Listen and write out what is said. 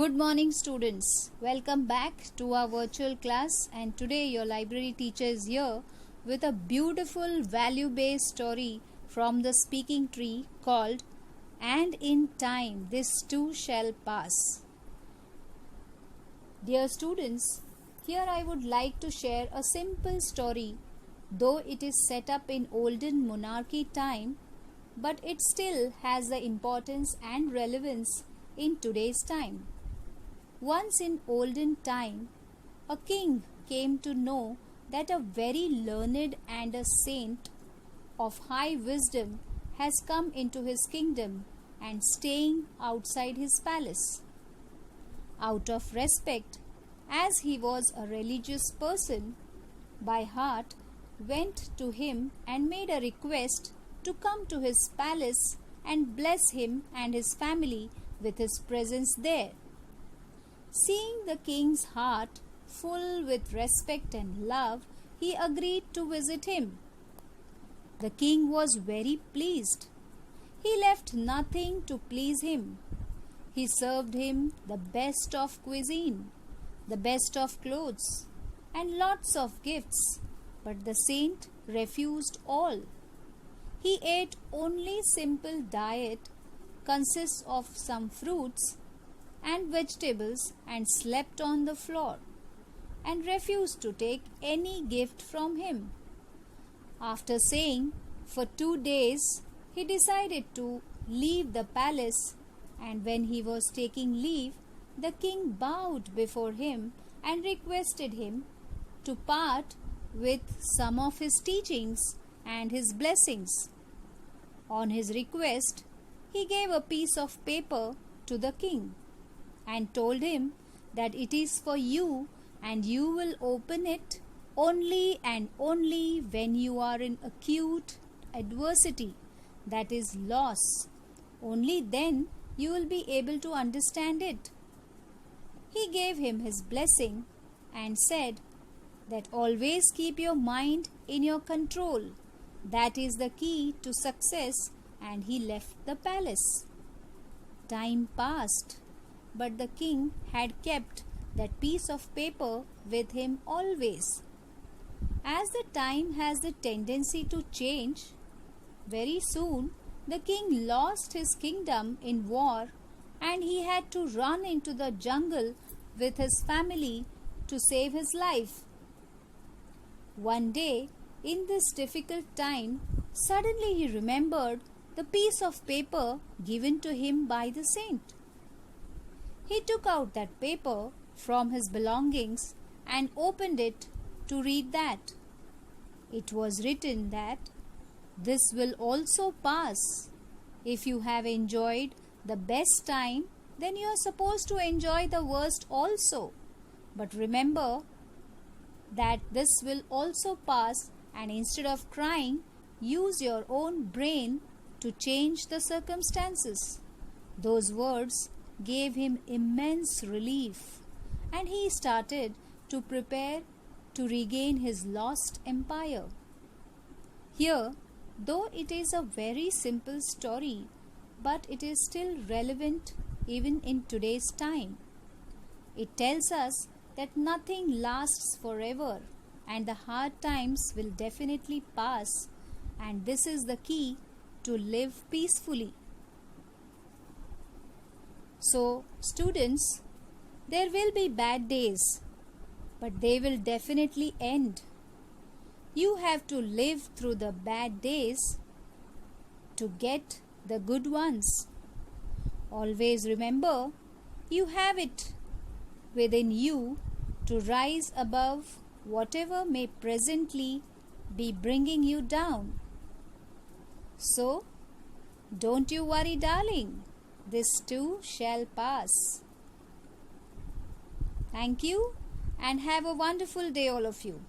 Good morning, students. Welcome back to our virtual class, and today your library teacher is here with a beautiful value-based story from the speaking tree called "And in Time This Too Shall Pass." Dear students, here I would like to share a simple story, though it is set up in olden monarchy time, but it still has the importance and relevance in today's time. Once in olden time, a king came to know that a very learned and a saint of high wisdom has come into his kingdom and staying outside his palace. Out of respect, as he was a religious person by heart, went to him and made a request to come to his palace and bless him and his family with his presence there. Seeing the king's heart full with respect and love, he agreed to visit him. The king was very pleased. He left nothing to please him. He served him the best of cuisine, the best of clothes, and lots of gifts, but the saint refused all. He ate only simple diet, consists of some fruits and vegetables, and slept on the floor, and refused to take any gift from him. After staying for 2 days, he decided to leave the palace, and when he was taking leave, the king bowed before him and requested him to part with some of his teachings and his blessings. On his request, he gave a piece of paper to the king and told him that it is for you and you will open it only and only when you are in acute adversity, that is loss. Only then you will be able to understand it. He gave him his blessing and said that always keep your mind in your control. That is the key to success, and he left the palace. Time passed, but the king had kept that piece of paper with him always. As the time has the tendency to change, very soon the king lost his kingdom in war, and he had to run into the jungle with his family to save his life. One day, in this difficult time, suddenly he remembered the piece of paper given to him by the saint. He took out that paper from his belongings and opened it to read that. It was written that this will also pass. If you have enjoyed the best time, then you are supposed to enjoy the worst also. But remember that this will also pass, and instead of crying, use your own brain to change the circumstances. Those words gave him immense relief, and he started to prepare to regain his lost empire. Here, though it is a very simple story, but it is still relevant even in today's time. It tells us that nothing lasts forever, and the hard times will definitely pass, and this is the key to live peacefully. So, students, there will be bad days, but they will definitely end. You have to live through the bad days to get the good ones. Always remember, you have it within you to rise above whatever may presently be bringing you down. So, don't you worry, darling. This too shall pass. Thank you, and have a wonderful day, all of you.